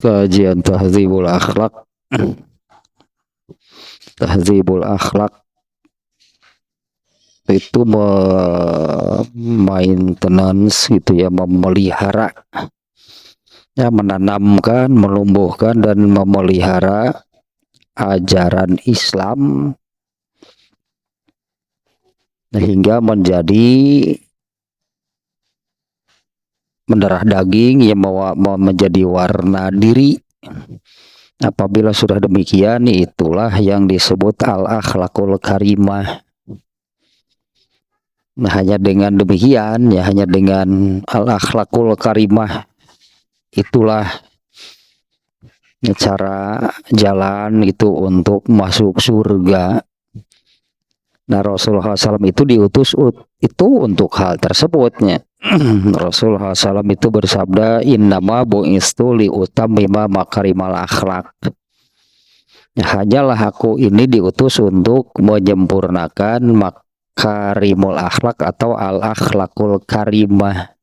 kajian Tahdzibul Akhlak. Tahdzibul Akhlak itu maintenance gitu ya, memelihara ya, menanamkan, menumbuhkan dan memelihara ajaran Islam hingga menjadi mendarah daging yang menjadi warna diri. Apabila sudah demikian, itulah yang disebut al-akhlakul karimah. Nah, hanya dengan demikian ya, hanya dengan al-akhlakul karimah itulah cara jalan itu untuk masuk surga. Nah, Rasulullah SAW itu diutus itu untuk hal tersebutnya. Rasulullah SAW itu bersabda, innama bu'istu liutammima makarimal akhlak. Hanyalah aku ini diutus untuk menyempurnakan makarimul akhlak atau al-akhlakul karimah.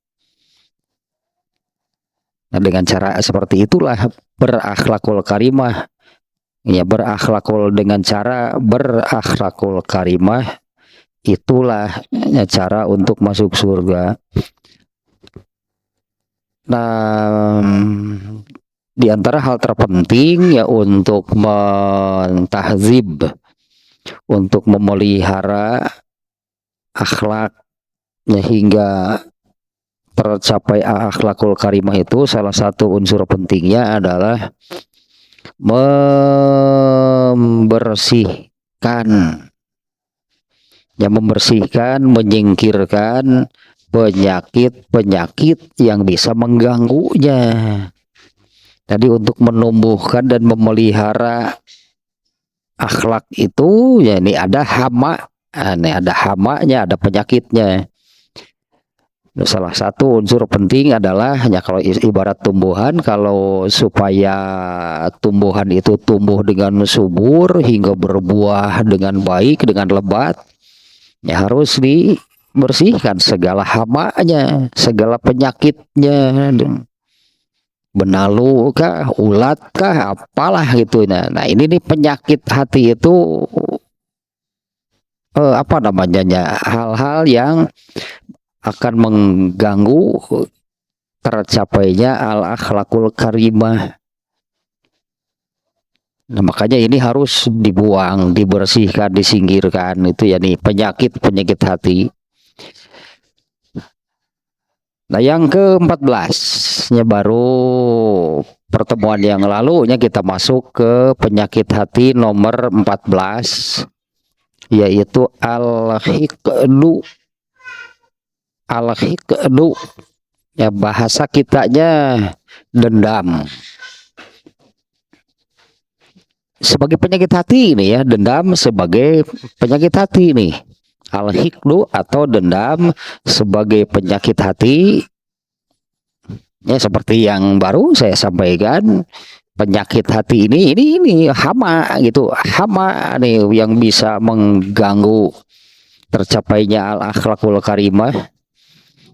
Nah, dengan cara seperti itulah berakhlakul karimah. Ya, berakhlakul dengan cara berakhlakul karimah, itulah ya, cara untuk masuk surga. Nah, di antara hal terpenting ya untuk mentahzib, untuk memelihara akhlaknya hingga tercapai akhlakul karimah itu, salah satu unsur pentingnya adalah membersihkan, ya, membersihkan, menyingkirkan penyakit-penyakit yang bisa mengganggunya. Jadi untuk menumbuhkan dan memelihara akhlak itu ya, ini ada hama, ini ada hamanya, ada penyakitnya. Salah satu unsur penting adalah ya, kalau ibarat tumbuhan, kalau supaya tumbuhan itu tumbuh dengan subur hingga berbuah dengan baik, dengan lebat, ya harus dibersihkan segala hamanya, segala penyakitnya, benalu kah, ulat kah, apalah gitu. Nah ini nih penyakit hati itu apa namanya, hal-hal yang akan mengganggu tercapainya al-akhlakul karimah. Nah, makanya ini harus dibuang, dibersihkan, disingkirkan itu ya, nih penyakit-penyakit hati. Nah, yang ke-14 nya baru pertemuan yang lalu nya kita masuk ke penyakit hati nomor 14, yaitu al-hiqdu. Al-hiqdu ya, bahasa kitanya dendam. Sebagai penyakit hati ini ya, dendam sebagai penyakit hati ini. Al-hiqdu atau dendam sebagai penyakit hati. Ya, seperti yang baru saya sampaikan, penyakit hati ini hama gitu. Hama nih yang bisa mengganggu tercapainya al-akhlakul karimah.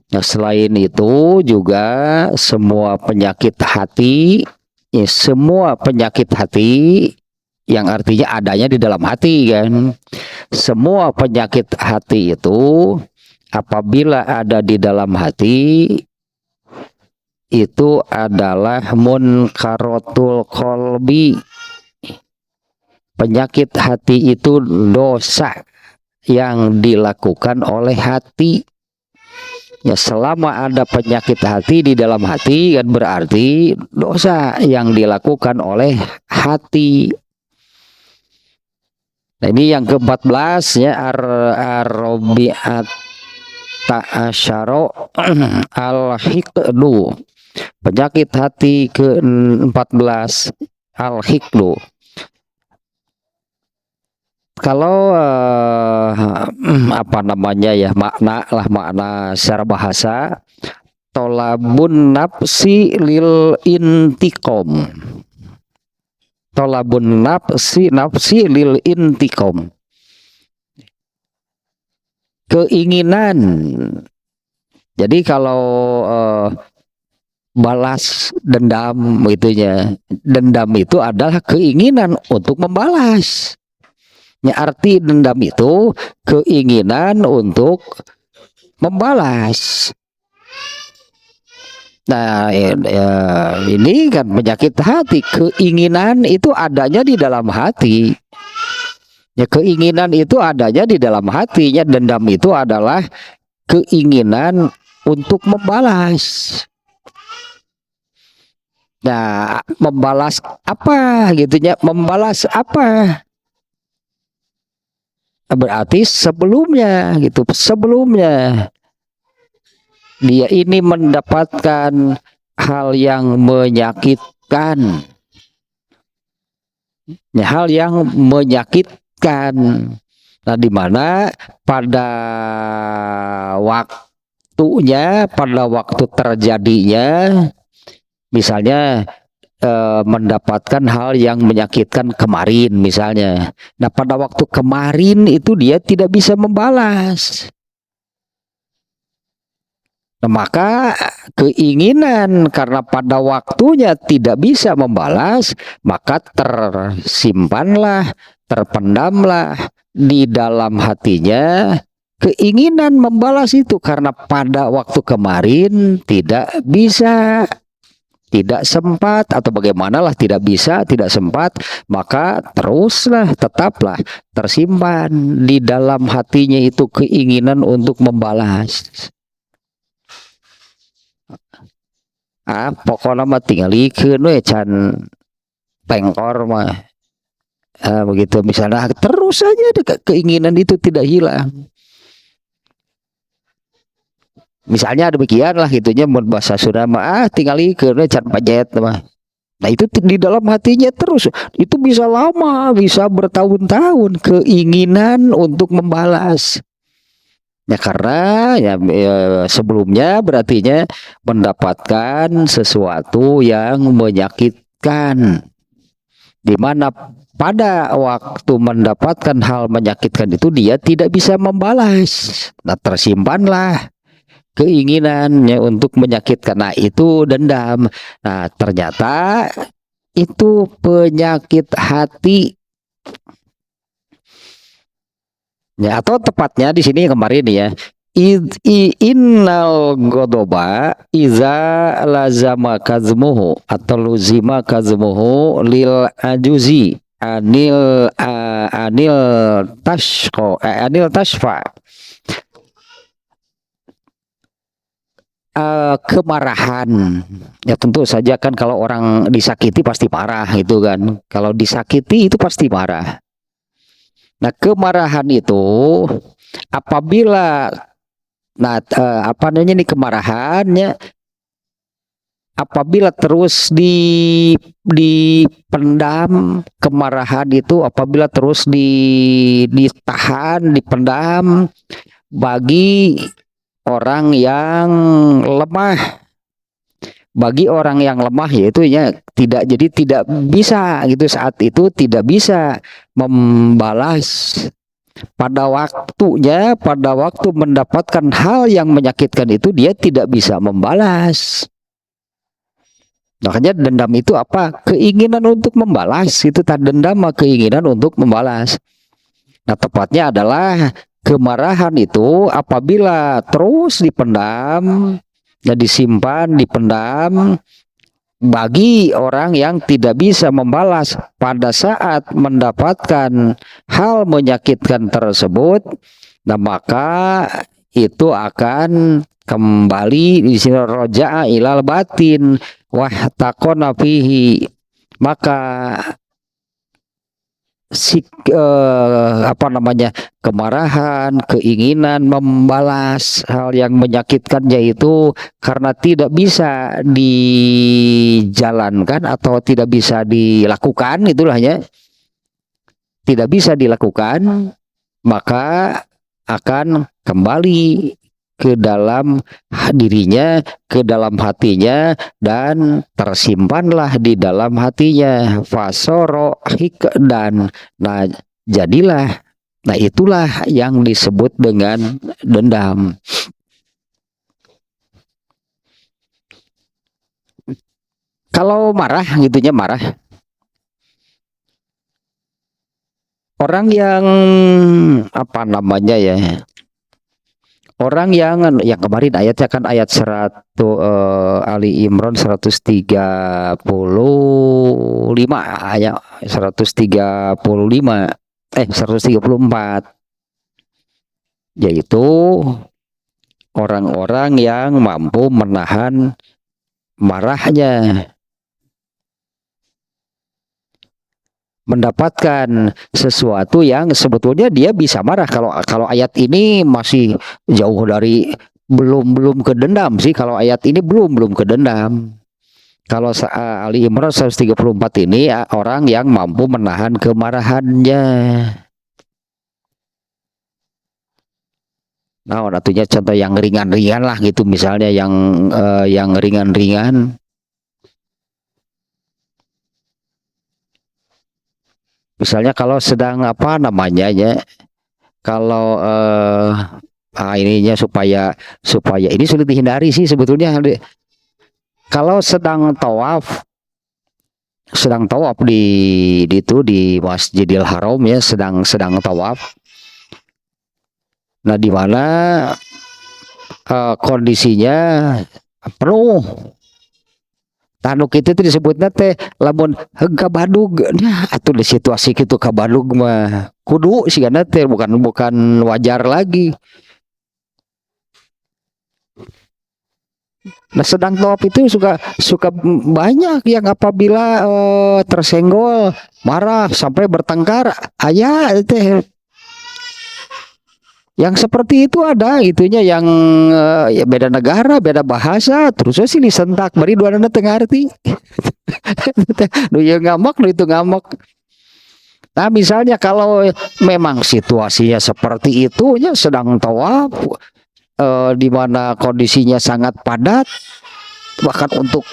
Nah, selain itu juga semua penyakit hati, ya, semua penyakit hati yang artinya adanya di dalam hati kan. Semua penyakit hati itu apabila ada di dalam hati itu adalah munkaratul qalbi. Penyakit hati itu dosa yang dilakukan oleh hati. Ya, selama ada penyakit hati di dalam hati kan berarti dosa yang dilakukan oleh hati. Nah, ini yang ke-14 ya, ar-rabi'at ta'asyara al-hiqdu. Penyakit hati ke-14 al-hiqdu. Kalau apa namanya ya, makna secara bahasa, tolabun nafsi lil intiqom. Tolabun nafsi lil intiqom. Keinginan. Jadi kalau balas dendam itunya. Dendam itu adalah keinginan untuk membalas. Ya, arti dendam itu keinginan untuk membalas. Nah, ini kan penyakit hati. Keinginan itu adanya di dalam hati. Ya, keinginan itu adanya di dalam hatinya. Dendam itu adalah keinginan untuk membalas. Nah, membalas apa gitu ya? Membalas apa? Berarti sebelumnya gitu. Sebelumnya dia ini mendapatkan hal yang menyakitkan. Ya, hal yang menyakitkan. Nah, di mana pada waktunya, pada waktu terjadinya, misalnya mendapatkan hal yang menyakitkan kemarin misalnya. Nah, pada waktu kemarin itu dia tidak bisa membalas. Nah, maka keinginan karena pada waktunya tidak bisa membalas, maka tersimpanlah, terpendamlah di dalam hatinya keinginan membalas itu karena pada waktu kemarin tidak bisa, tidak sempat atau bagaimanalah tidak bisa, tidak sempat, maka teruslah, tetaplah tersimpan di dalam hatinya itu keinginan untuk membalas. Pokoknya mah tinggal ikan we can pengkor mah. Begitu misalnya terus saja keinginan itu tidak hilang. Misalnya demikian lah gitunya bahasa Sunda mah tinggal ikan we can pajet mah. Nah, itu di dalam hatinya terus. Itu bisa lama, bisa bertahun-tahun keinginan untuk membalas. Ya karena sebelumnya berartinya mendapatkan sesuatu yang menyakitkan, di mana pada waktu mendapatkan hal menyakitkan itu dia tidak bisa membalas. Nah, tersimpanlah keinginannya untuk menyakitkan. Nah, itu dendam. Nah, ternyata itu penyakit hati. Ya, atau tepatnya di sini kemarin ya. Innal godoba iza lazama kazmuhu atau luzima kazmuhu lil ajuzi anil tashfa. Kemarahan ya tentu saja kan, kalau orang disakiti pasti marah gitu kan. Kalau disakiti itu pasti marah. Nah, kemarahan itu apabila apa namanya nih kemarahannya apabila terus dipendam, kemarahan itu apabila terus ditahan, dipendam bagi orang yang lemah. Bagi orang yang lemah yaitu ya tidak bisa gitu, saat itu tidak bisa membalas pada waktunya, pada waktu mendapatkan hal yang menyakitkan itu dia tidak bisa membalas. Makanya dendam itu apa? Keinginan untuk membalas, itu tadi dendam, keinginan untuk membalas. Nah, tepatnya adalah kemarahan itu apabila terus dipendam, ya disimpan, dipendam bagi orang yang tidak bisa membalas pada saat mendapatkan hal menyakitkan tersebut. Nah, maka itu akan kembali di sini roja'a ilal batin wah taqona fihi, maka kemarahan, keinginan membalas hal yang menyakitkan yaitu karena tidak bisa dijalankan atau tidak bisa dilakukan, itulah ya, tidak bisa dilakukan, maka akan kembali ke dalam dirinya, ke dalam hatinya, dan tersimpanlah di dalam hatinya. Fasoro hikdan. Nah, jadilah. Nah, itulah yang disebut dengan dendam. Kalau marah gitunya, marah, orang yang apa namanya ya, orang yang kemarin ayatnya kan ayat 100 Ali Imran 135 ayat 135 134, yaitu orang-orang yang mampu menahan marahnya mendapatkan sesuatu yang sebetulnya dia bisa marah. Kalau ayat ini masih jauh dari belum ke dendam sih. Kalau ayat ini belum ke dendam. Kalau Ali Imran 134 ini orang yang mampu menahan kemarahannya. Nah, artinya contoh yang ringan-ringan lah gitu, misalnya yang ringan-ringan. Misalnya kalau sedang apa namanya ya, kalau ininya supaya supaya ini sulit dihindari sih sebetulnya. Kalau sedang tawaf di Masjidil Haram ya, sedang tawaf. Nah, di mana kondisinya penuh. Tanuk itu disebutnya teh lamun kabadug, nah atuh di situasi gitu kabadug mah kudu sih karena teh bukan wajar lagi. Nah, sedang tawaf itu suka banyak yang apabila tersenggol, marah sampai bertengkar, ayah teh yang seperti itu ada itunya yang ya beda negara, beda bahasa, terusnya sih disentak bari dua nana tengah arti. Nu ya ngamak, nu itu ngamak. Nah, misalnya kalau memang situasinya seperti itu, ya sedang tawaf, di mana kondisinya sangat padat, bahkan untuk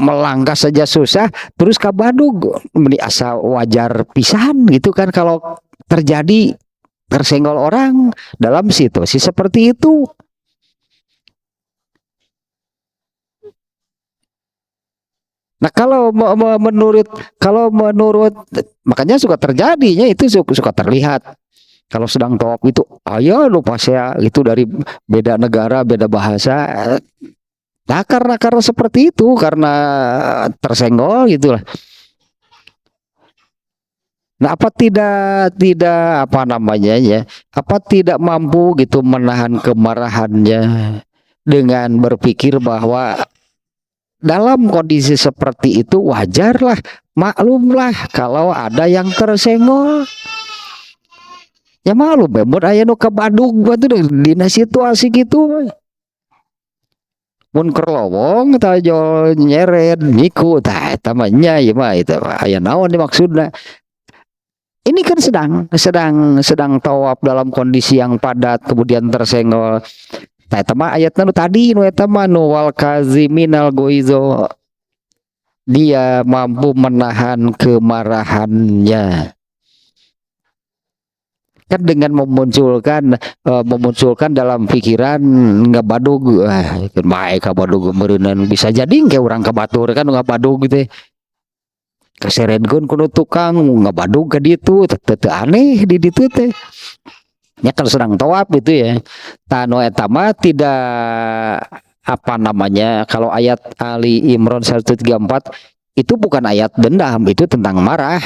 melangkah saja susah, terus kabadug, ini asa wajar pisan gitu kan kalau terjadi tersenggol orang dalam situasi seperti itu. Nah, kalau menurut makanya suka terjadinya itu suka terlihat kalau sedang tawaf itu, ayo lupa saya itu dari beda negara, beda bahasa. Nah, karena seperti itu, karena tersenggol gitulah. Nah, apa tidak apa namanya ya? Apa tidak mampu gitu menahan kemarahannya dengan berpikir bahwa dalam kondisi seperti itu wajarlah, maklumlah kalau ada yang tersenggol. Ya maklum, mun aya nu kabadug batu dina situasi gitu. Mun keur lowong tah nyeret niku tah eta mah nya ieu mah itu aya naon maksudna. Ini kan sedang tawaf dalam kondisi yang padat kemudian tersenggol. Nah, eta mah ayatna nu tadi nu eta mah nu wal kaziminal goizo. Dia mampu menahan kemarahannya. Kan dengan memunculkan dalam pikiran ngabadug, baik kabadug meureunnan bisa jadi ke urang kabatur kan ngabadug gitu. Kaseredkeun kudu tukang ngabadug ka ditu, teu aneh di ditu teh. Ya kalau sedang tawaf itu ya. Tano eta mah tidak apa namanya, kalau ayat Ali Imran 134 itu bukan ayat dendam, itu tentang marah.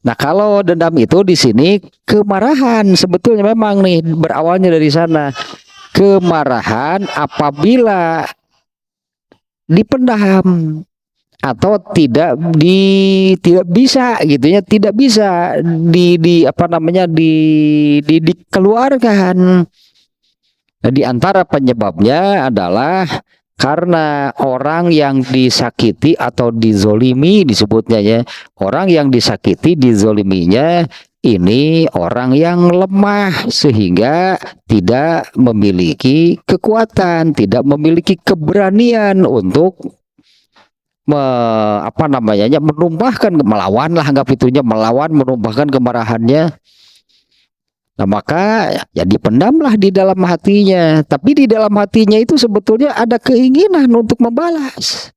Nah, kalau dendam itu di sini kemarahan sebetulnya memang nih berawalnya dari sana. Kemarahan apabila dipendam atau tidak bisa gitu ya, tidak bisa apa namanya dikeluarkan. Nah, di antara penyebabnya adalah karena orang yang disakiti atau dizolimi disebutnya ya, orang yang disakiti dizoliminya ini orang yang lemah sehingga tidak memiliki kekuatan, tidak memiliki keberanian untuk apa namanya menumpahkan, melawan lah, anggap itunya melawan, menumpahkan kemarahannya. Nah, maka ya dipendamlah di dalam hatinya, tapi di dalam hatinya itu sebetulnya ada keinginan untuk membalas.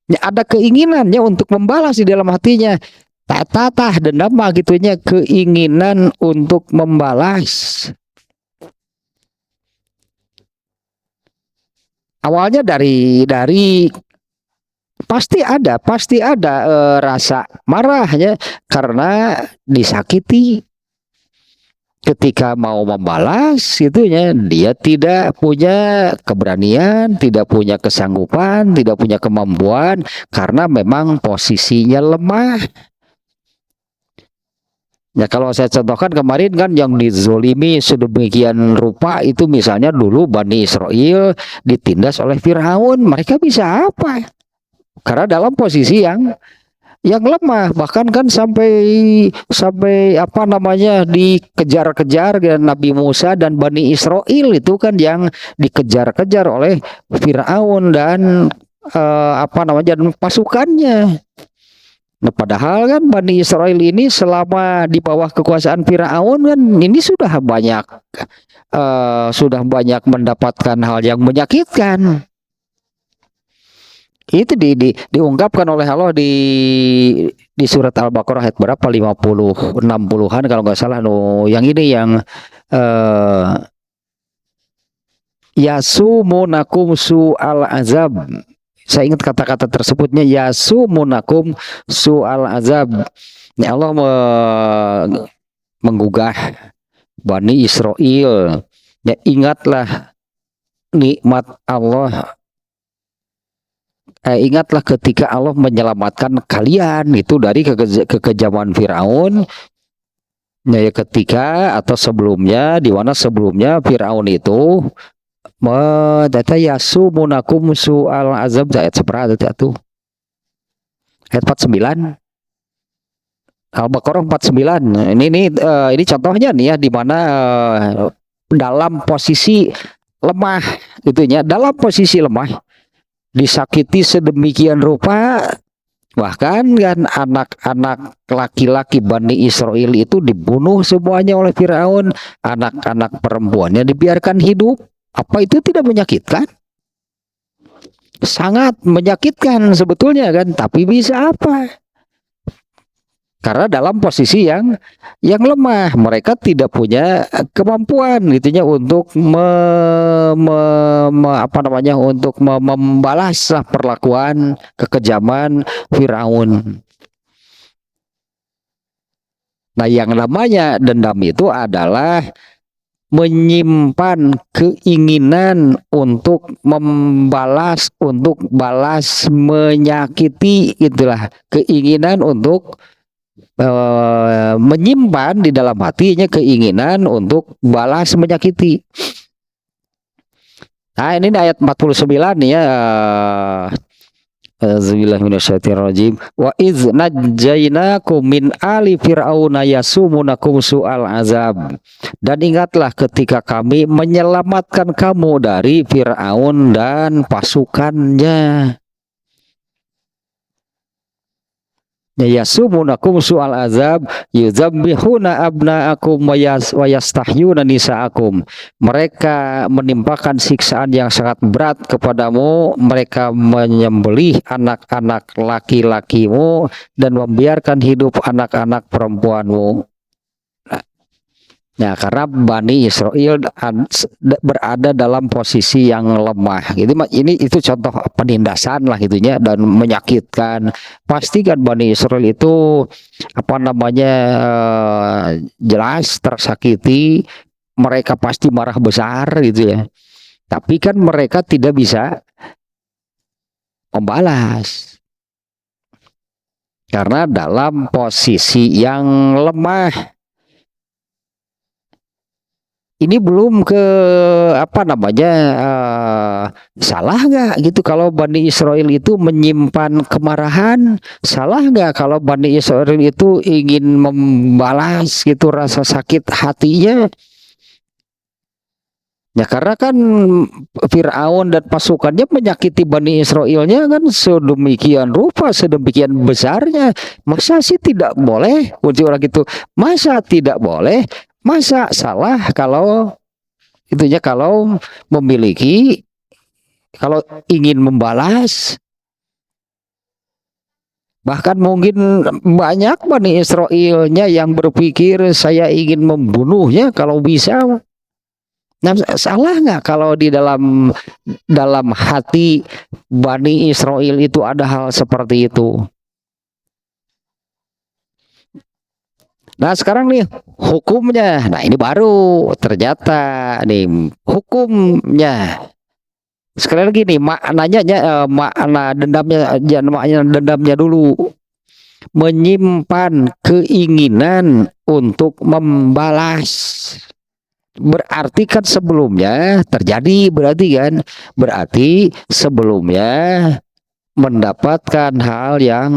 Ya, ada keinginannya untuk membalas di dalam hatinya. Tatah dendam mah gitunya, keinginan untuk membalas. Awalnya dari pasti ada rasa marahnya karena disakiti. Ketika mau membalas itunya dia tidak punya keberanian, tidak punya kesanggupan, tidak punya kemampuan karena memang posisinya lemah. Ya kalau saya contohkan kemarin kan yang dizolimi sedemikian rupa itu misalnya dulu Bani Israel ditindas oleh Firaun, mereka bisa apa? Karena dalam posisi yang lemah, bahkan kan sampai sampai apa namanya dikejar-kejar dengan Nabi Musa dan Bani Israel itu kan yang dikejar-kejar oleh Firaun dan apa namanya dan pasukannya. Nah, padahal kan Bani Israel ini selama di bawah kekuasaan Firaun kan ini sudah banyak mendapatkan hal yang menyakitkan. Itu diungkapkan oleh Allah di surat Al-Baqarah ayat berapa 50 60-an kalau nggak salah yang ini yang yasumunakum su'al azab. Saya ingat kata-kata tersebutnya yasumunakum su'al azab. Ya Allah menggugah Bani Israel. Ya ingatlah nikmat Allah. Ingatlah ketika Allah menyelamatkan kalian itu dari kekejaman Firaun. Ya, ketika atau sebelumnya di mana sebelumnya Firaun itu yasumunakum su'al azab ayat seberapa itu? Ayat 49. Al-Baqarah 49. Ini contohnya nih ya di mana dalam posisi lemah itunya, dalam posisi lemah disakiti sedemikian rupa, bahkan kan anak-anak laki-laki Bani Israel itu dibunuh semuanya oleh Firaun, anak-anak perempuannya dibiarkan hidup. Apa itu tidak menyakitkan? Sangat menyakitkan sebetulnya kan, tapi bisa apa? Karena dalam posisi yang lemah, mereka tidak punya kemampuan gitunya untuk untuk membalas perlakuan kekejaman Firaun. Nah, yang namanya dendam itu adalah menyimpan keinginan untuk membalas, untuk balas menyakiti, itulah keinginan untuk menyimpan di dalam hatinya keinginan untuk balas menyakiti. Nah, ini ayat 49 nih ya. Auzubillahiminasyaitonirrajim. Wa iz najjaynakum min ali fir'auna yasumunakum su'al azab. Dan ingatlah ketika kami menyelamatkan kamu dari Firaun dan pasukannya. Yasumunakum su'al azab yuzabbihuna abna'akum wa yastahyuna nisa'akum. Mereka menimpakan siksaan yang sangat berat kepadamu, mereka menyembelih anak-anak laki-lakimu dan membiarkan hidup anak-anak perempuanmu. Nah, karena Bani Israel berada dalam posisi yang lemah. Gitu, ini itu contoh penindasan lah gitunya dan menyakitkan. Pastikan Bani Israel itu apa namanya jelas tersakiti, mereka pasti marah besar gitu ya. Tapi kan mereka tidak bisa membalas karena dalam posisi yang lemah. Ini belum ke apa namanya salah nggak gitu kalau Bani Israel itu menyimpan kemarahan, salah nggak kalau Bani Israel itu ingin membalas gitu rasa sakit hatinya? Ya karena kan Firaun dan pasukannya menyakiti Bani Israelnya kan sedemikian rupa, sedemikian besarnya. Masa sih tidak boleh? Kunci orang itu, masa tidak boleh? Masa salah kalau itunya kalau memiliki, kalau ingin membalas? Bahkan mungkin banyak Bani Israilnya yang berpikir saya ingin membunuhnya kalau bisa. Nah, salah nggak kalau di dalam dalam hati Bani Israel itu ada hal seperti itu? Nah sekarang nih hukumnya, nah ini baru ternyata nih hukumnya. Sekali lagi nih makna dendamnya, makna dendamnya dulu, menyimpan keinginan untuk membalas. Berarti kan sebelumnya terjadi, berarti sebelumnya mendapatkan hal yang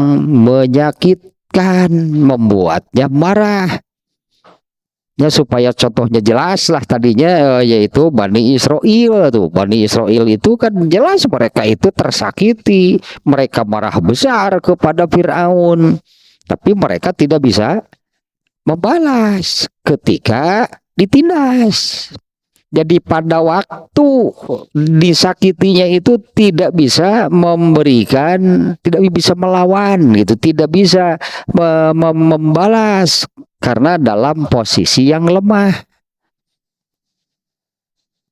menyakitkan, membuatnya marah. Ya, supaya contohnya jelas lah tadinya, yaitu Bani Israel tuh. Bani Israel itu kan jelas mereka itu tersakiti, mereka marah besar kepada Firaun, tapi mereka tidak bisa membalas ketika ditindas. Jadi pada waktu disakitinya itu tidak bisa memberikan, tidak bisa melawan gitu, tidak bisa membalas karena dalam posisi yang lemah.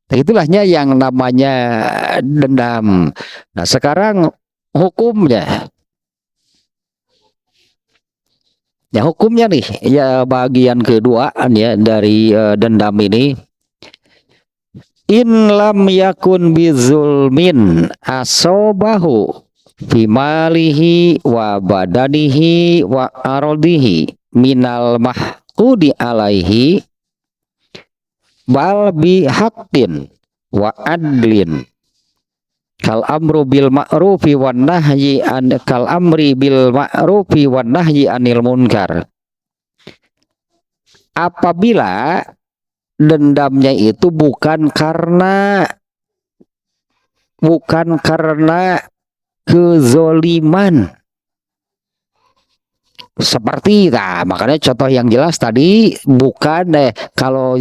Itulahnya yang namanya dendam. Nah, sekarang hukumnya. Ya hukumnya nih, ya bagian kedua ya dari dendam ini. In lam yakun bizulmin asobahu fimalihi wa badanihi wa arodihi minal mahqudi alaihi bal bihaqqin wa adlin kal amru bil ma'rufi wan nahyi an kal amri bil ma'rufi wan nahyi anil munkar. Apabila dendamnya itu bukan karena kezoliman, seperti makanya contoh yang jelas tadi bukan kalau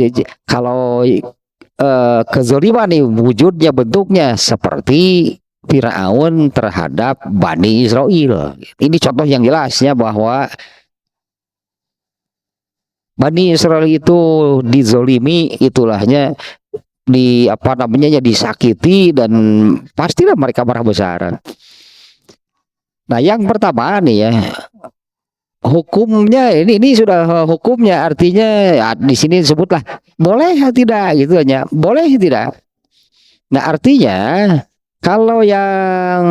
kezoliman nih wujudnya, bentuknya seperti Firaun terhadap Bani Israel. Ini contoh yang jelasnya bahwa Bani Israel itu dizolimi, itulahnya ya disakiti, dan pastilah mereka marah besar. Nah, yang pertama nih ya, hukumnya ini sudah hukumnya, artinya ya, di sini disebutlah boleh tidak gitu hanya, boleh tidak. Nah, artinya kalau yang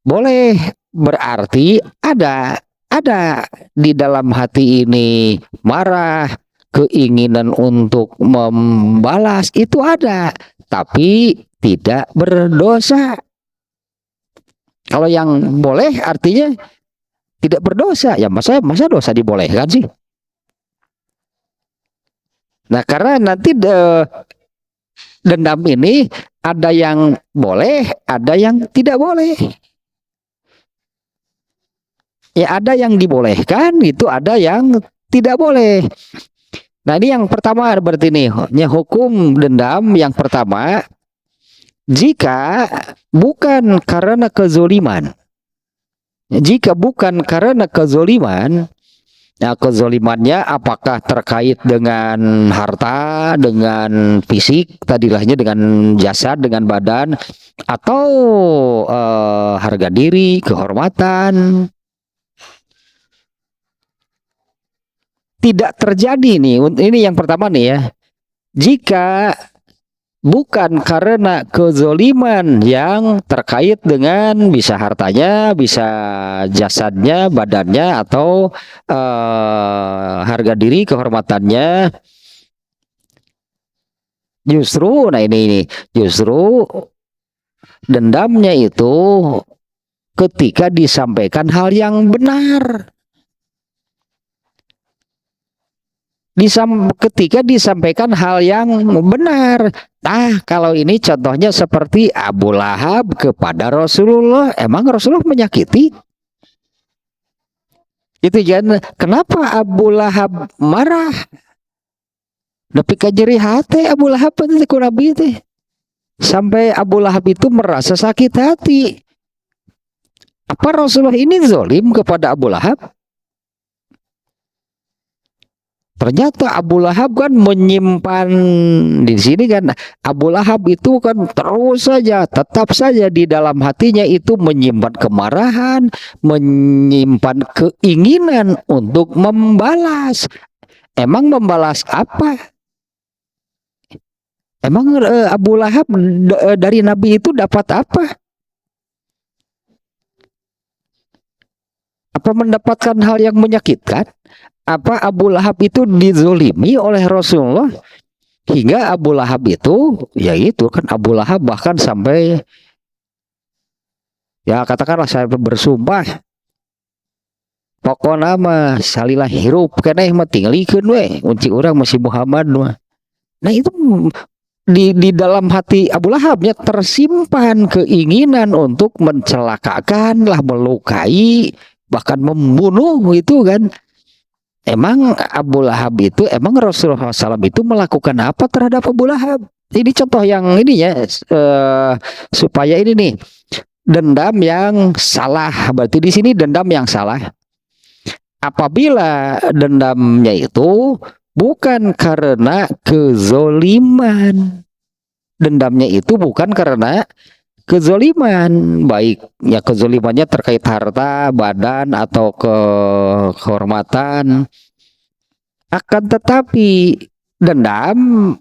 boleh berarti ada di dalam hati ini marah, keinginan untuk membalas itu ada, tapi tidak berdosa. Kalau yang boleh artinya tidak berdosa, ya masa dosa dibolehkan sih? Nah, karena nanti dendam ini ada yang boleh, ada yang tidak boleh. Ya ada yang dibolehkan, itu ada yang tidak boleh. Nah, ini yang pertama berarti nih, hukum dendam yang pertama, jika bukan karena kezoliman. Jika bukan karena kezoliman, nah kezolimannya apakah terkait dengan harta, dengan fisik, tadilahnya dengan jasad, dengan badan, atau harga diri, kehormatan, tidak terjadi nih. Ini yang pertama nih ya. Jika bukan karena kezoliman yang terkait dengan bisa hartanya, bisa jasadnya, badannya, atau harga diri, kehormatannya, justru nah ini justru dendamnya itu ketika disampaikan hal yang benar. Ketika disampaikan hal yang benar. Nah, kalau ini contohnya seperti Abu Lahab kepada Rasulullah. Emang Rasulullah menyakiti? Itu jangan. Kenapa Abu Lahab marah? Tapi kajeri hati Abu Lahab itu Nabi itu. Sampai Abu Lahab itu merasa sakit hati. Apa Rasulullah ini zalim kepada Abu Lahab? Ternyata Abu Lahab kan menyimpan di sini kan, Abu Lahab itu kan terus saja, tetap saja di dalam hatinya itu menyimpan kemarahan, menyimpan keinginan untuk membalas. Emang membalas apa? Emang Abu Lahab dari Nabi itu dapat apa? Apa mendapatkan hal yang menyakitkan? Apa Abu Lahab itu dizolimi oleh Rasulullah hingga Abu Lahab itu, yaitu kan Abu Lahab bahkan sampai, ya katakanlah saya bersumpah, pokoknya mah salilah hirup keneh mah tinglikeun we unci urang masih Muhammad mah. Nah itu di dalam hati Abu Lahabnya tersimpan keinginan untuk mencelakakan lah, melukai, bahkan membunuh itu kan. Emang Abu Lahab itu, emang Rasulullah SAW itu melakukan apa terhadap Abu Lahab? Ini contoh yang ini ya, supaya ini nih, dendam yang salah. Berarti di sini dendam yang salah. Apabila dendamnya itu bukan karena kezoliman, dendamnya itu bukan karena kezoliman, baik ya kezolimannya terkait harta, badan, atau kehormatan. Akan tetapi dendam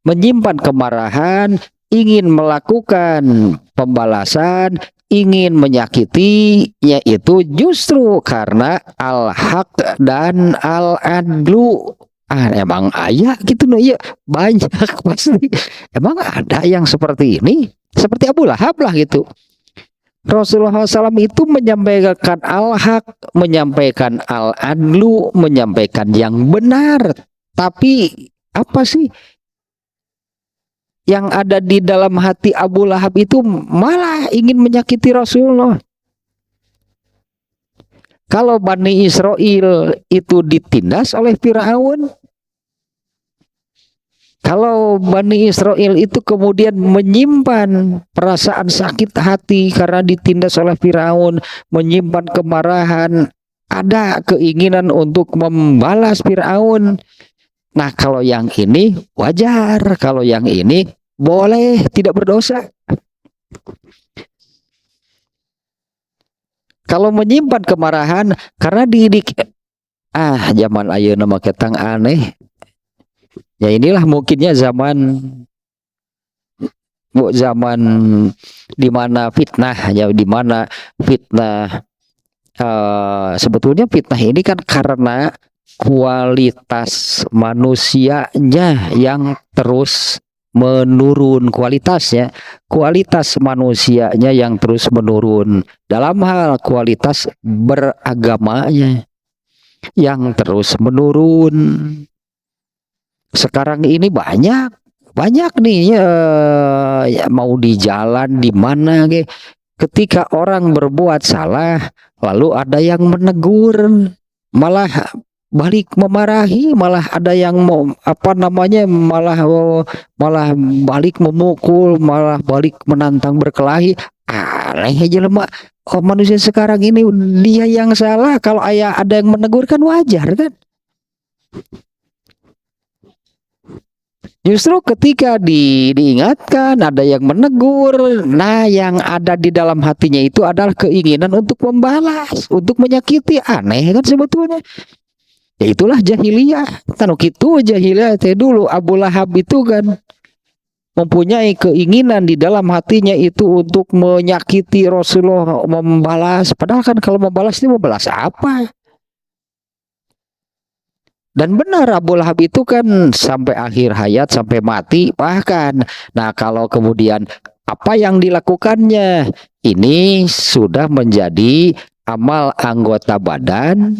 menyimpan kemarahan, ingin melakukan pembalasan, ingin menyakiti, yaitu justru karena al-haq dan al-adlu. Emang ayah gitu no, iya banyak pasti. Emang ada yang seperti ini? Seperti Abu Lahab lah gitu. Rasulullah SAW itu menyampaikan al-haq, menyampaikan al-adlu, menyampaikan yang benar. Tapi apa sih yang ada di dalam hati Abu Lahab itu? Malah ingin menyakiti Rasulullah. Kalau Bani Israel itu ditindas oleh Firaun, kalau Bani Israel itu kemudian menyimpan perasaan sakit hati karena ditindas oleh Firaun, menyimpan kemarahan, ada keinginan untuk membalas Firaun. Nah, kalau yang ini wajar, kalau yang ini boleh, tidak berdosa. Kalau menyimpan kemarahan karena didik, zaman ayeuna mah ketang aneh. Ya inilah mungkinnya zaman di mana fitnah, ya di mana fitnah, sebetulnya fitnah ini kan karena kualitas manusianya yang terus menurun, kualitas manusianya yang terus menurun, dalam hal kualitas beragamanya yang terus menurun. Sekarang ini banyak nih ya, mau di jalan di mana ketika orang berbuat salah lalu ada yang menegur, malah balik memarahi, malah ada yang mau malah balik memukul, malah balik menantang berkelahi. Aneh aja lemah. Manusia sekarang ini dia yang salah, kalau ada yang menegur kan wajar kan. Justru ketika diingatkan, ada yang menegur, nah yang ada di dalam hatinya itu adalah keinginan untuk membalas, untuk menyakiti. Aneh kan sebetulnya. Ya itulah jahiliyah. Tanu kitu jahiliyah teh dulu. Abu Lahab itu kan mempunyai keinginan di dalam hatinya itu untuk menyakiti Rasulullah, membalas. Padahal kan kalau membalas ini membalas apa? Dan benar Abu Lahab itu kan sampai akhir hayat, sampai mati bahkan. Nah kalau kemudian apa yang dilakukannya ini sudah menjadi amal anggota badan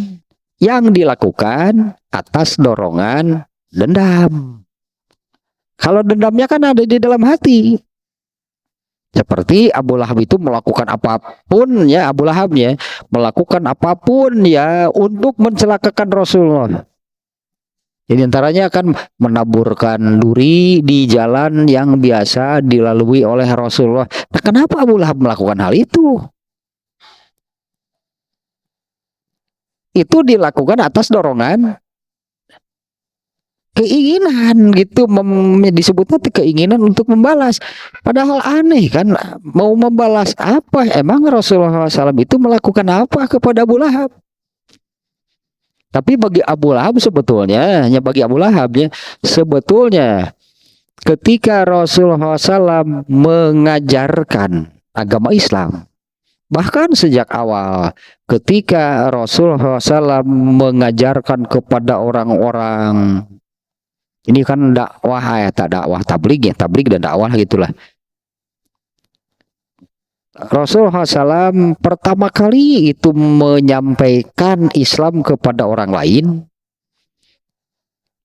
yang dilakukan atas dorongan dendam. Kalau dendamnya kan ada di dalam hati. Seperti Abu Lahab itu melakukan apapun ya, Abu Lahabnya melakukan apapun ya untuk mencelakakan Rasulullah. Jadi antaranya akan menaburkan duri di jalan yang biasa dilalui oleh Rasulullah. Nah, kenapa Abu Lahab melakukan hal itu? itu dilakukan atas dorongan keinginan gitu, disebutnya keinginan untuk membalas. Padahal aneh kan, mau membalas apa? Emang Rasulullah SAW itu melakukan apa kepada Abu Lahab? Tapi bagi Abu Lahab sebetulnya, hanya bagi Abu Lahab ya, sebetulnya ketika Rasulullah SAW mengajarkan agama Islam, bahkan sejak awal ketika Rasulullah SAW mengajarkan kepada orang-orang, ini kan dakwah ya, tak dakwah tabligh ya, tabligh dan dakwah gitulah. Rasulullah SAW pertama kali itu menyampaikan Islam kepada orang lain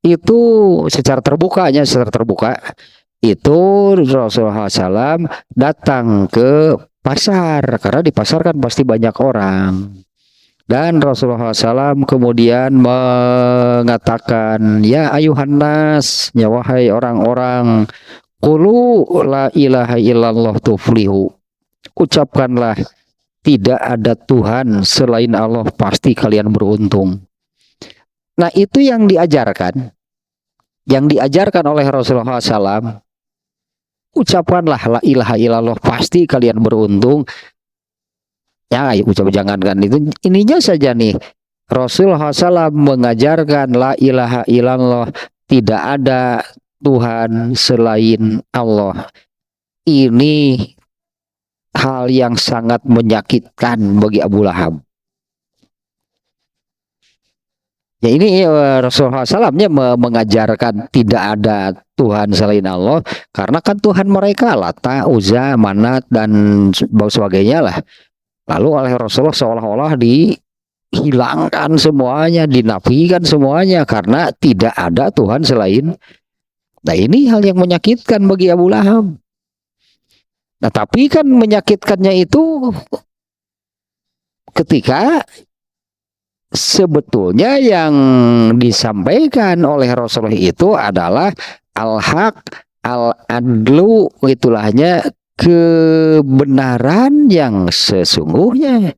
itu secara terbuka itu Rasulullah SAW datang ke pasar, karena di pasar kan pasti banyak orang. Dan Rasulullah SAW kemudian mengatakan, ya ayuhan nas, ya wahai orang-orang, qulu la ilaha illallah tuflihu. Ucapkanlah tidak ada Tuhan selain Allah, pasti kalian beruntung. Nah itu yang diajarkan oleh Rasulullah SAW. Ucapkanlah la ilaha illallah, pasti kalian beruntung. Ya, jangankan itu, ininya saja nih. Rasulullah SAW mengajarkan la ilaha illallah, tidak ada Tuhan selain Allah. Ini hal yang sangat menyakitkan bagi Abu Lahab. Ya ini Rasulullah SAW-nya mengajarkan tidak ada Tuhan selain Allah, karena kan Tuhan mereka Lata, Uzza, Manat dan sebagainya lah. Lalu oleh Rasulullah seolah-olah dihilangkan semuanya, dinafikan semuanya karena tidak ada Tuhan selain. Nah ini hal yang menyakitkan bagi Abu Lahab. Nah tapi kan menyakitkannya itu ketika sebetulnya yang disampaikan oleh Rasulullah itu adalah al-haq, al-adlu, itulahnya kebenaran yang sesungguhnya.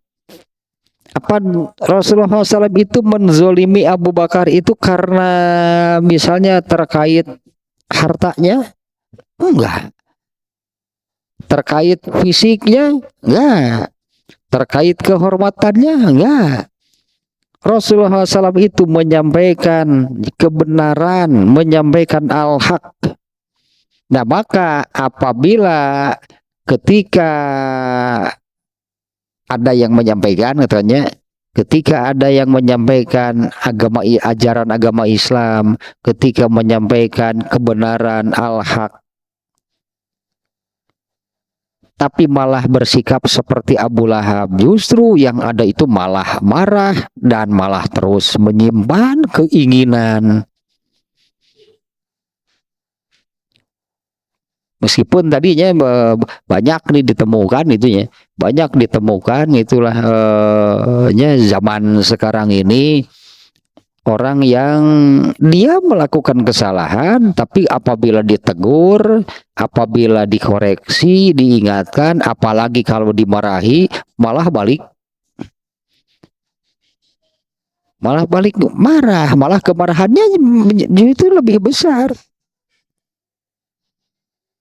Apa Rasulullah SAW itu menzolimi Abu Bakar itu karena misalnya terkait hartanya? Enggak. Terkait fisiknya? Enggak. Terkait kehormatannya? Enggak. Rasulullah SAW itu menyampaikan kebenaran, menyampaikan al-haq. Nah maka apabila ketika ada yang menyampaikan, katanya ketika ada yang menyampaikan ajaran agama Islam, ketika menyampaikan kebenaran al-haq, tapi malah bersikap seperti Abu Lahab, justru yang ada itu malah marah dan malah terus menyimpan keinginan. Meskipun tadinya banyak nih ditemukan itunya, banyak ditemukan itulah zaman sekarang ini orang yang dia melakukan kesalahan, tapi apabila ditegur, apabila dikoreksi, diingatkan, apalagi kalau dimarahi, malah balik marah, malah kemarahannya itu lebih besar.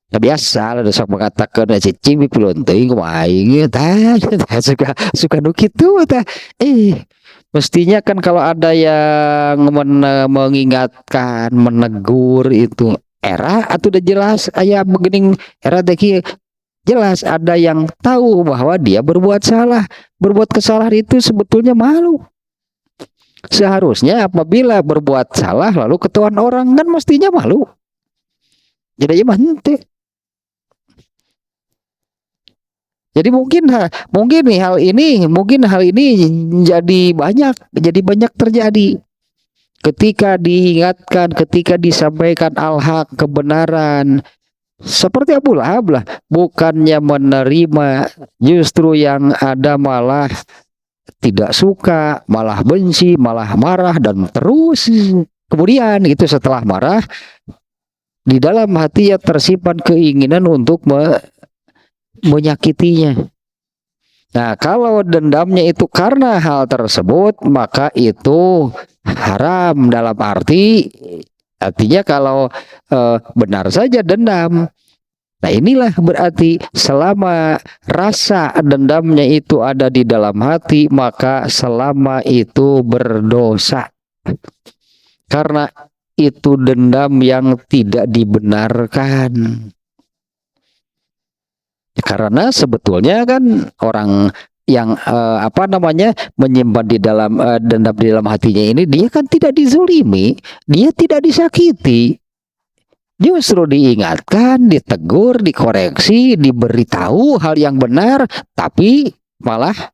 Nah, biasa ada sok mengatakan cicing pilunting kumaing suka nu kitu tah. Mestinya kan kalau ada yang mengingatkan, menegur itu era atau udah jelas aya begening era teh jelas ada yang tahu bahwa dia berbuat salah. Berbuat kesalahan itu sebetulnya malu. Seharusnya apabila berbuat salah lalu ketahuan orang kan mestinya malu. Jadi ya henteu. Jadi mungkin nih hal ini jadi banyak terjadi ketika diingatkan, ketika disampaikan al-haq, kebenaran, seperti Abu Lahab lah, bukannya menerima, justru yang ada malah tidak suka, malah benci, malah marah, dan terus kemudian itu setelah marah di dalam hatinya tersimpan keinginan untuk menyakitinya. Nah, kalau dendamnya itu karena hal tersebut, maka itu haram dalam artinya kalau benar saja dendam. Nah, inilah berarti selama rasa dendamnya itu ada di dalam hati, maka selama itu berdosa. Karena itu dendam yang tidak dibenarkan. Karena sebetulnya kan orang yang menyimpan di dalam dendam di dalam hatinya ini, dia kan tidak dizulimi, dia tidak disakiti, justru diingatkan, ditegur, dikoreksi, diberitahu hal yang benar, tapi malah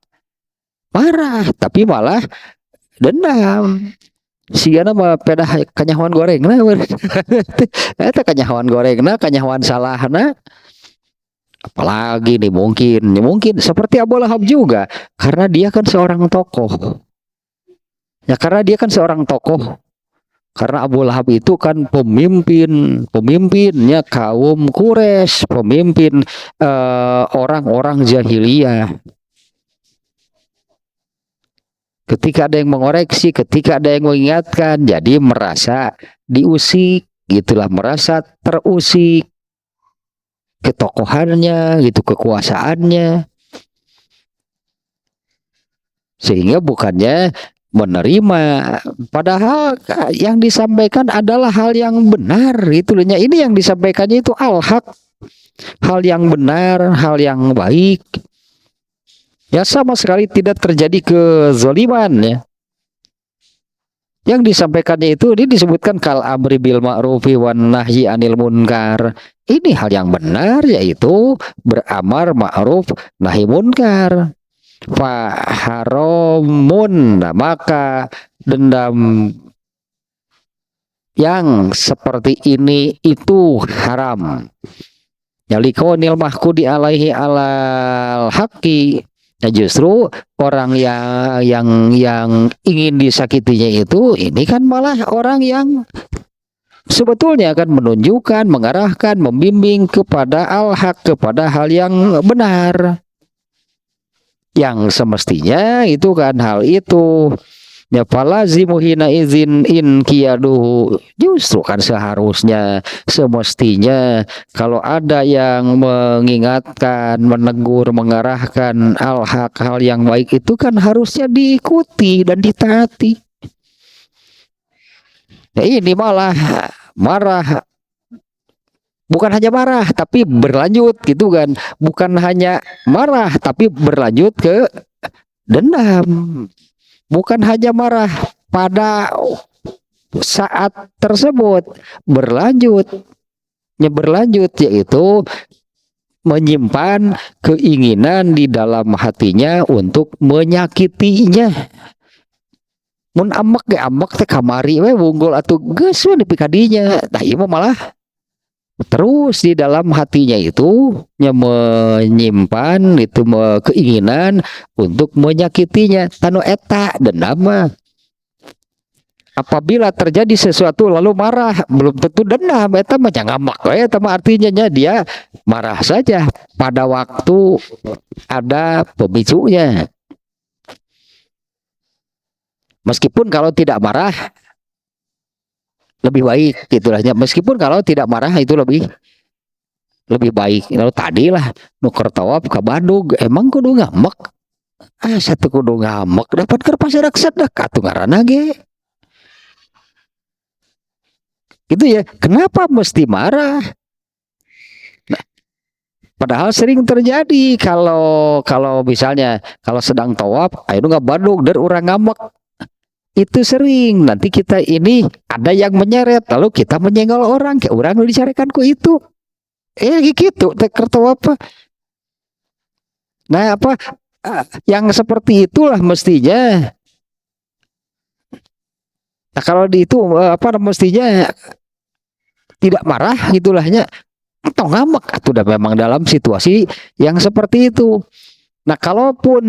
marah, tapi malah dendam. Siana mah pedah kanyahoan goreng nah eta kanyahoan goreng nah kanyahoan salahna. Apalagi nih mungkin seperti Abu Lahab juga, karena dia kan seorang tokoh. Ya karena dia kan seorang tokoh. Karena Abu Lahab itu kan pemimpinnya kaum Quraisy, pemimpin orang-orang jahiliyah. Ketika ada yang mengoreksi, ketika ada yang mengingatkan, jadi merasa diusik, gitulah, merasa terusik ketokohannya, gitu, kekuasaannya, sehingga bukannya menerima, padahal yang disampaikan adalah hal yang benar, itu loh. Ini yang disampaikannya itu al-haq, hal yang benar, hal yang baik, ya sama sekali tidak terjadi kezaliman, ya. Yang disampaikannya itu ini disebutkan kal amri bil ma'rufi wan nahyi anil munkar. Ini hal yang benar, yaitu beramar ma'ruf nahi munkar. Fa haramun, nah, maka dendam yang seperti ini itu haram. Yalikonil mahkudi alaihi alal haqi. Nah, justru orang yang ingin disakitinya itu, ini kan malah orang yang sebetulnya akan menunjukkan, mengarahkan, membimbing kepada al-haq, kepada hal yang benar, yang semestinya itu kan hal itu ya falazimu hina izin in kiyaduhu. Justru kan seharusnya, semestinya kalau ada yang mengingatkan, menegur, mengarahkan al-haq, hal yang baik, itu kan harusnya diikuti dan ditaati. Nah, ini malah marah, bukan hanya marah tapi berlanjut, gitu kan, bukan hanya marah tapi berlanjut ke dendam. Bukan hanya marah pada saat tersebut, berlanjut, yaitu menyimpan keinginan di dalam hatinya untuk menyakitinya. Mun amek teh kamari we wunggul atuh geus we nepi ka dinya. Tah ieu malah terus di dalam hatinya itu menyimpan itu keinginan untuk menyakitinya. Tanu eta dendam mah. Apabila terjadi sesuatu lalu marah, belum tentu dendam, eta mah ngamak we, eta mah artinya dia marah saja pada waktu ada pemicunya. Meskipun kalau tidak marah lebih baik, gitulah. Meskipun kalau tidak marah itu lebih baik. Lalu tadi lah nuker tawaf ke Bandung, emang kudu ngamek, satu kudu ngamek dapat kerpas sedek atuh ngaranna ge gitu ya. Kenapa mesti marah? Nah, padahal sering terjadi kalau misalnya kalau sedang tawaf ayo nggak Bandung der urang ngamek, itu sering. Nanti kita ini ada yang menyeret, lalu kita menyenggol orang, kayak orang yang dicarekan ku itu. Gitu, tekerto apa? Nah, yang seperti itulah mestinya. Nah, kalau di itu mestinya tidak marah gitulahnya. Atau ngamek atau udah memang dalam situasi yang seperti itu. Nah, kalaupun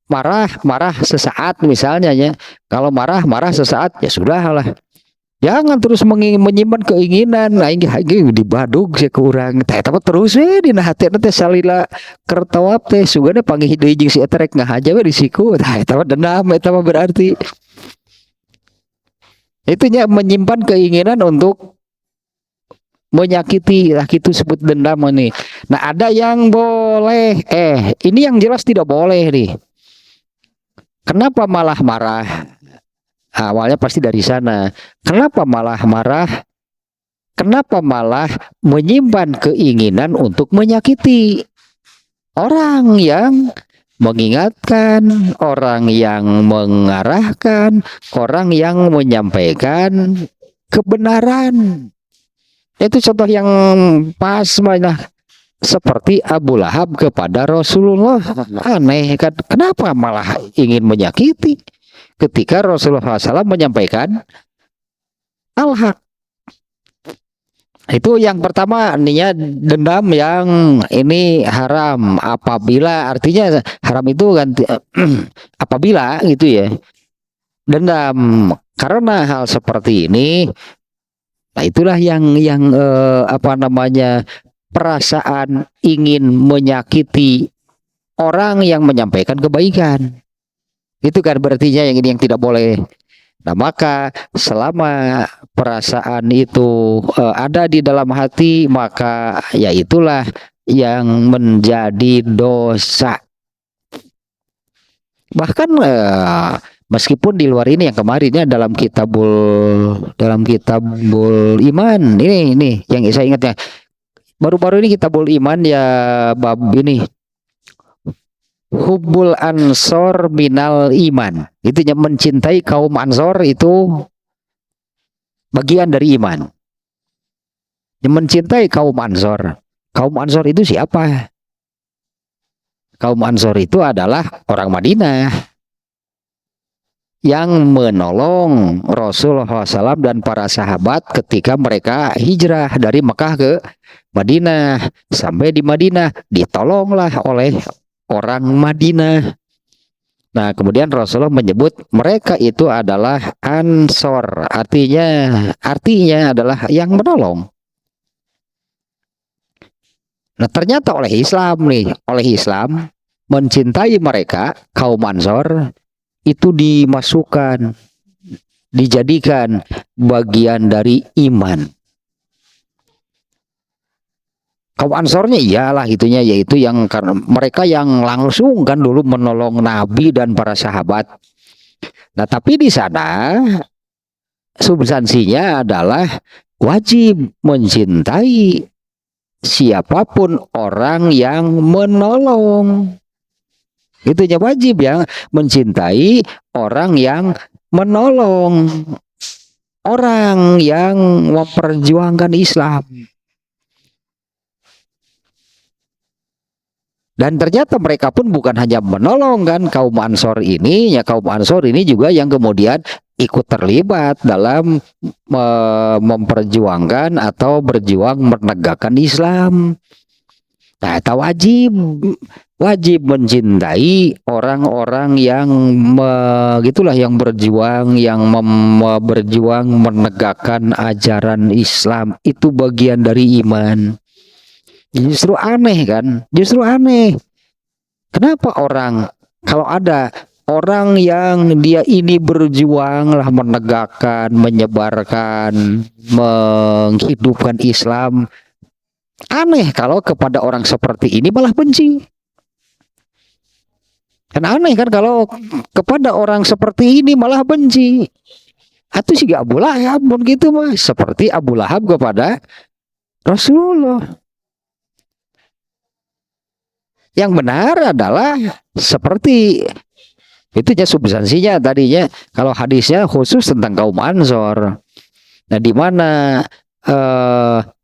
marah sesaat misalnya ya, kalau marah sesaat ya sudah lah, Jangan terus menyimpan keinginan aing di badug sih ke urang teh eta terus we dina hatena teh salila keur tawaf teh sugana panggih deui jeung si eta rek ngahaja we di siku tah eta mah dendam eta mah berarti itunya menyimpan keinginan untuk menyakiti lah itu sebut dendam nih. Nah ada yang boleh ini yang jelas tidak boleh nih. Kenapa malah marah? Awalnya pasti dari sana. Kenapa malah marah? Kenapa malah menyimpan keinginan untuk menyakiti orang yang mengingatkan, orang yang mengarahkan, orang yang menyampaikan kebenaran. Itu contoh yang pas mana seperti Abu Lahab kepada Rasulullah. Aneh kan? Kenapa malah ingin menyakiti? Ketika Rasulullah SAW menyampaikan al-haq. Itu yang pertama niat dendam yang ini haram apabila artinya haram itu kan apabila gitu ya. Dendam karena hal seperti ini. Nah itulah yang apa namanya perasaan ingin menyakiti orang yang menyampaikan kebaikan. Itu kan berartinya yang ini yang tidak boleh. Nah maka selama perasaan itu ada di dalam hati maka ya itulah yang menjadi dosa. Bahkan meskipun di luar ini yang kemarinnya dalam kitabul iman ini yang saya ingat ya baru-baru ini kitabul iman ya bab ini hubbul ansor minal iman. Itunya mencintai kaum ansor itu bagian dari iman. Mencintai kaum ansor. Kaum ansor itu siapa? Kaum ansor itu adalah orang Madinah yang menolong Rasulullah SAW dan para sahabat ketika mereka hijrah dari Mekah ke Madinah. Sampai di Madinah ditolonglah oleh orang Madinah. Nah kemudian Rasulullah menyebut mereka itu adalah ansor, artinya adalah yang menolong. Nah ternyata oleh Islam mencintai mereka kaum ansor itu dimasukkan, dijadikan bagian dari iman. Kaum ansornya iyalah itunya yaitu yang karena mereka yang langsung kan dulu menolong Nabi dan para sahabat. Nah tapi di sana substansinya adalah wajib mencintai siapapun orang yang menolong. Itunya wajib ya mencintai orang yang menolong, orang yang memperjuangkan Islam. Dan ternyata mereka pun bukan hanya menolong kan kaum ansor ini, ya kaum ansor ini juga yang kemudian ikut terlibat dalam memperjuangkan atau berjuang menegakkan Islam. Nah, itu wajib mencintai orang-orang yang gitulah yang berjuang, berjuang menegakkan ajaran Islam. Itu bagian dari iman. Justru aneh kan? Justru aneh. Kenapa orang kalau ada orang yang dia ini berjuang lah menegakkan, menyebarkan, menghidupkan Islam, aneh kalau kepada orang seperti ini malah benci. Kan aneh kan kalau kepada orang seperti ini malah benci. Atau sih Abu Lahab pun gitu mah, seperti Abu Lahab kepada Rasulullah. Yang benar adalah seperti itu ya substansinya tadinya kalau hadisnya khusus tentang kaum Ansor. Nah di mana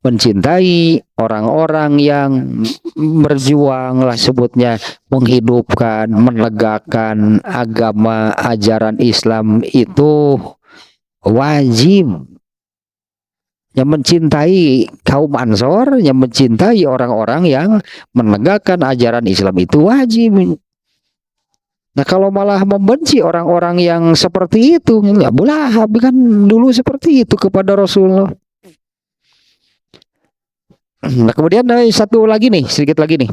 mencintai orang-orang yang berjuang lah sebutnya menghidupkan, menegakkan agama ajaran Islam itu wajib. Yang mencintai kaum Ansor, yang mencintai orang-orang yang menegakkan ajaran Islam itu wajib. Nah kalau malah membenci orang-orang yang seperti itu, ya Abu Lahab kan dulu seperti itu kepada Rasulullah. Nah kemudian satu lagi nih, sedikit lagi nih.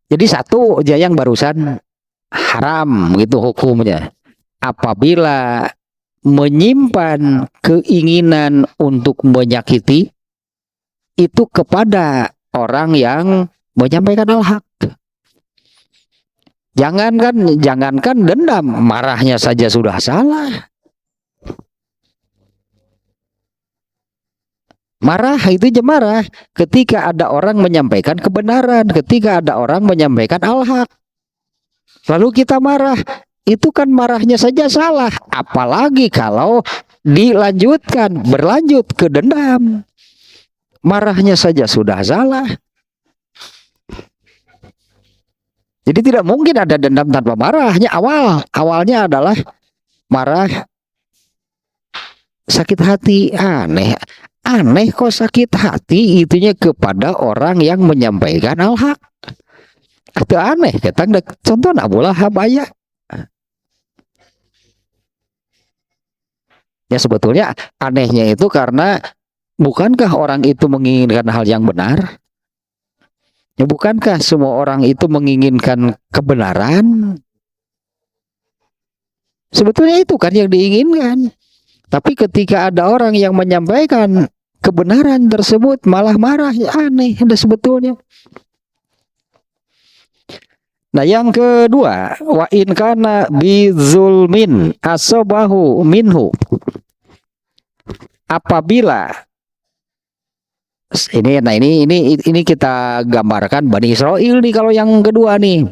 Jadi satu aja yang barusan haram gitu hukumnya. Apabila menyimpan keinginan untuk menyakiti itu kepada orang yang menyampaikan al-haq. Jangankan dendam, marahnya saja sudah salah. Marah itu aja marah ketika ada orang menyampaikan kebenaran, ketika ada orang menyampaikan al-haq. Lalu kita marah, itu kan marahnya saja salah. Apalagi kalau dilanjutkan, berlanjut ke dendam. Marahnya saja sudah salah. Jadi tidak mungkin ada dendam tanpa marahnya. Awalnya adalah marah, sakit hati. Aneh kok sakit hati itunya kepada orang yang menyampaikan al-haq. Itu aneh. Contoh Abu Lahab aya. Ya sebetulnya anehnya itu karena bukankah orang itu menginginkan hal yang benar? Ya bukankah semua orang itu menginginkan kebenaran? Sebetulnya itu kan yang diinginkan. Tapi ketika ada orang yang menyampaikan kebenaran tersebut malah marah, ya aneh sebetulnya. Nah yang kedua, wa in kana bizulmin asabahu minhu. Apabila ini kita gambarkan Bani Israel nih kalau yang kedua nih.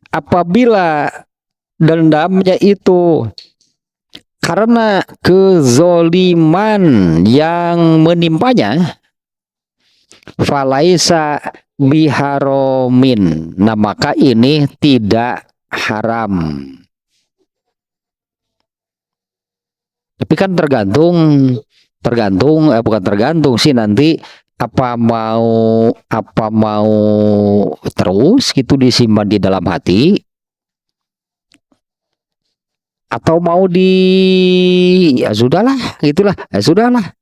Apabila dendamnya itu karena kezoliman yang menimpanya, falaisa biharomin. Nah maka ini tidak haram. Tapi kan bukan tergantung sih nanti apa mau terus gitu disimpan di dalam hati atau mau ya sudahlah gitulah, ya sudahlah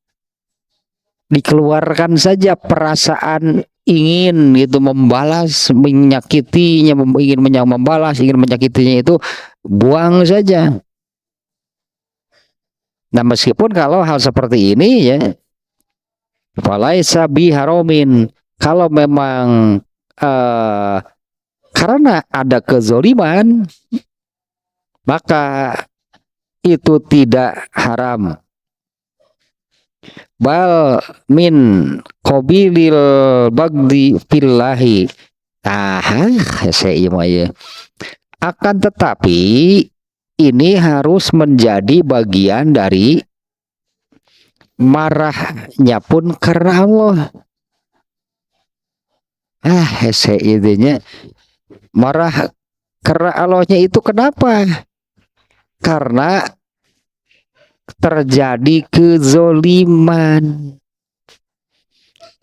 dikeluarkan saja perasaan ingin gitu membalas menyakitinya, ingin menyakitinya itu buang saja. Nah meskipun kalau hal seperti ini ya falaisa biharomin, kalau memang karena ada kezoliman maka itu tidak haram. Bal min qabilil bagdi fillahi. Akan tetapi ini harus menjadi bagian dari marahnya pun karena Allah. Idenya marah karena Allahnya itu kenapa? Karena terjadi kezoliman.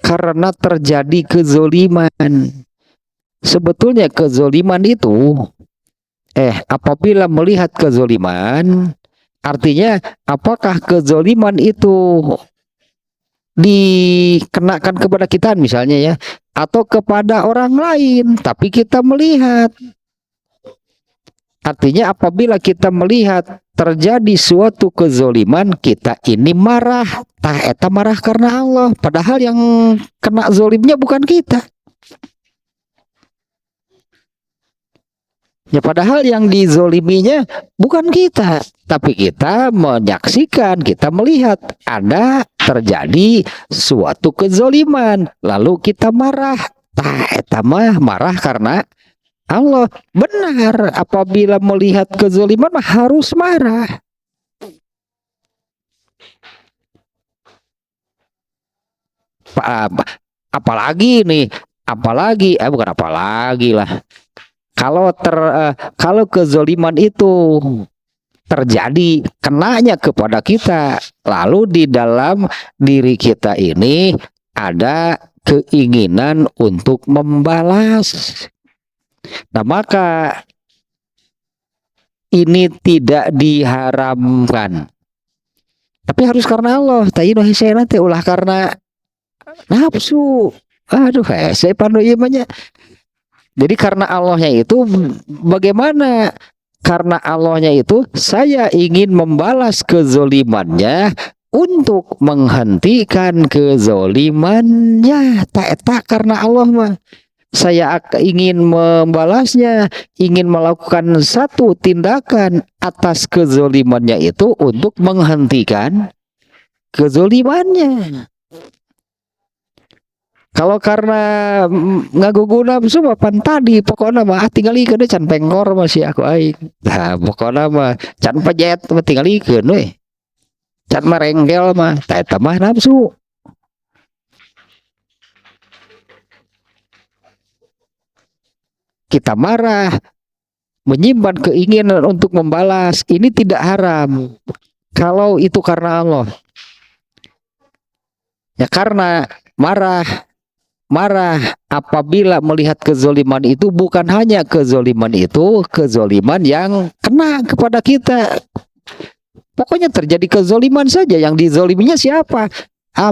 Karena terjadi kezoliman. Sebetulnya kezoliman itu apabila melihat kezoliman, artinya apakah kezoliman itu dikenakan kepada kita misalnya ya, atau kepada orang lain, tapi kita melihat. Artinya apabila kita melihat terjadi suatu kezoliman, kita ini marah. Eta marah karena Allah, padahal yang kena zolimnya bukan kita. Ya padahal yang dizoliminya bukan kita, tapi kita menyaksikan, kita melihat ada terjadi suatu kezoliman, lalu kita marah. Eta marah karena Allah. Benar, apabila melihat kezoliman harus marah. Apalagi bukan apalagi lah. Kalau kezoliman itu terjadi kenanya kepada kita, lalu di dalam diri kita ini ada keinginan untuk membalas. Nah, maka ini tidak diharamkan. Tapi harus karena Allah. Taino hese nanti ulah karena nafsu. Aduh, hese panu ieu mah nya. Jadi karena Allahnya itu bagaimana? Karena Allahnya itu saya ingin membalas kezolimannya untuk menghentikan kezolimannya. Tak karena Allah mah. Saya ingin membalasnya, ingin melakukan satu tindakan atas kezolimannya itu untuk menghentikan kezolimannya. Kalau karena ngaguguna semua pan tadi pokoknya mah tinggal ikeun can pengkor masih aku aing. Nah, pokoknya mah can pejet mah tinggal ikeun we. Can merengkel mah tah eta mah nafsu. Kita marah, menyimpan keinginan untuk membalas, ini tidak haram. Kalau itu karena Allah. Ya karena marah apabila melihat kezoliman itu bukan hanya kezoliman itu, kezoliman yang kena kepada kita. Pokoknya terjadi kezoliman saja, yang dizoliminya siapa?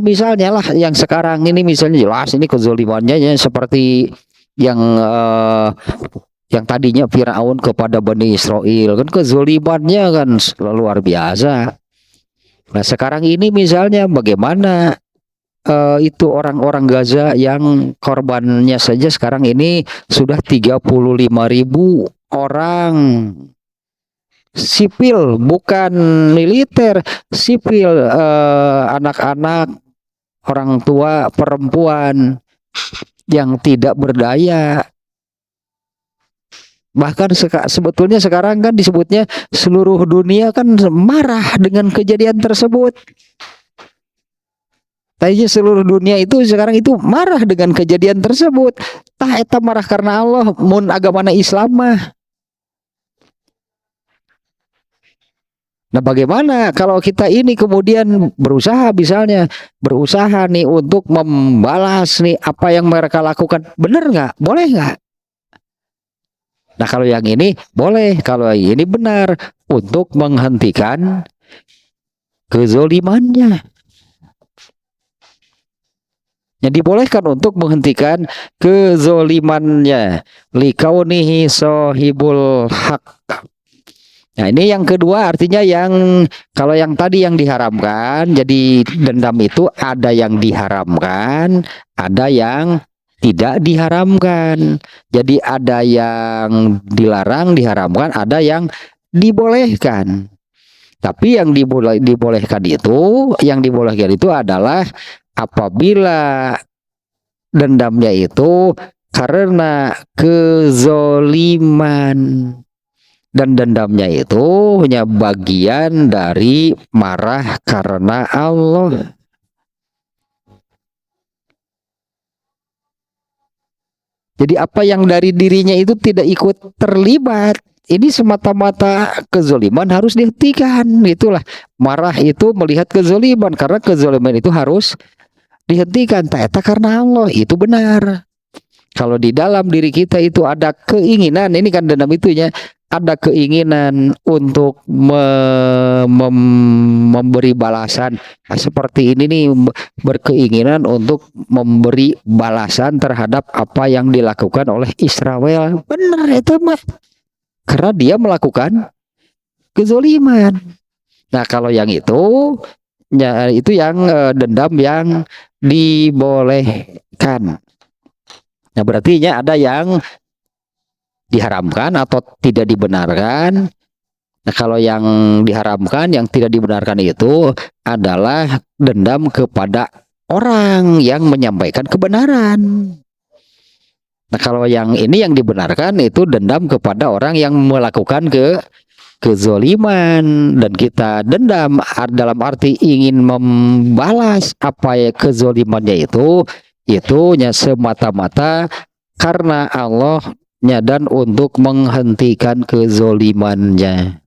Misalnya lah yang sekarang ini misalnya jelas ini kezolimannya ya, seperti yang tadinya Firaun kepada Bani Israel kan kezolimannya kan luar biasa. Nah sekarang ini misalnya bagaimana itu orang-orang Gaza yang korbannya saja sekarang ini sudah 35.000 orang sipil, bukan militer, sipil, anak-anak, orang tua, perempuan yang tidak berdaya. Bahkan sebetulnya sekarang kan disebutnya seluruh dunia kan marah dengan kejadian tersebut. Tadinya seluruh dunia itu sekarang itu marah dengan kejadian tersebut. Tah eta marah karena Allah, mun agamana Islam mah. Nah bagaimana kalau kita ini kemudian berusaha nih untuk membalas nih apa yang mereka lakukan, benar nggak? Boleh nggak? Nah kalau yang ini boleh, kalau ini benar untuk menghentikan kezolimannya. Yang dibolehkan untuk menghentikan kezolimannya. Likaunihi sohibul haq. Nah ini yang kedua artinya yang kalau yang tadi yang diharamkan, jadi dendam itu ada yang diharamkan, ada yang tidak diharamkan. Jadi ada yang dilarang, diharamkan, ada yang dibolehkan. Tapi yang dibolehkan itu adalah apabila dendamnya itu karena kezoliman. Dan dendamnya itu hanya bagian dari marah karena Allah. Jadi apa yang dari dirinya itu tidak ikut terlibat. Ini semata-mata kezoliman harus dihentikan. Itulah marah itu melihat kezoliman. Karena kezoliman itu harus dihentikan. Tak karena Allah. Itu benar. Kalau di dalam diri kita itu ada keinginan. Ini kan dendam itunya. Ada keinginan untuk memberi balasan. Nah, seperti ini nih berkeinginan untuk memberi balasan terhadap apa yang dilakukan oleh Israel. Benar itu mah. Karena dia melakukan kezoliman. Nah kalau yang itu yang dendam yang dibolehkan. Nah berarti ada yang diharamkan atau tidak dibenarkan. Nah kalau yang diharamkan, yang tidak dibenarkan itu adalah dendam kepada orang yang menyampaikan kebenaran. Nah kalau yang ini yang dibenarkan itu dendam kepada orang yang melakukan kezoliman. Dan kita dendam dalam arti ingin membalas apa ya kezolimannya itu semata-mata karena Allah dan untuk menghentikan kezolimannya.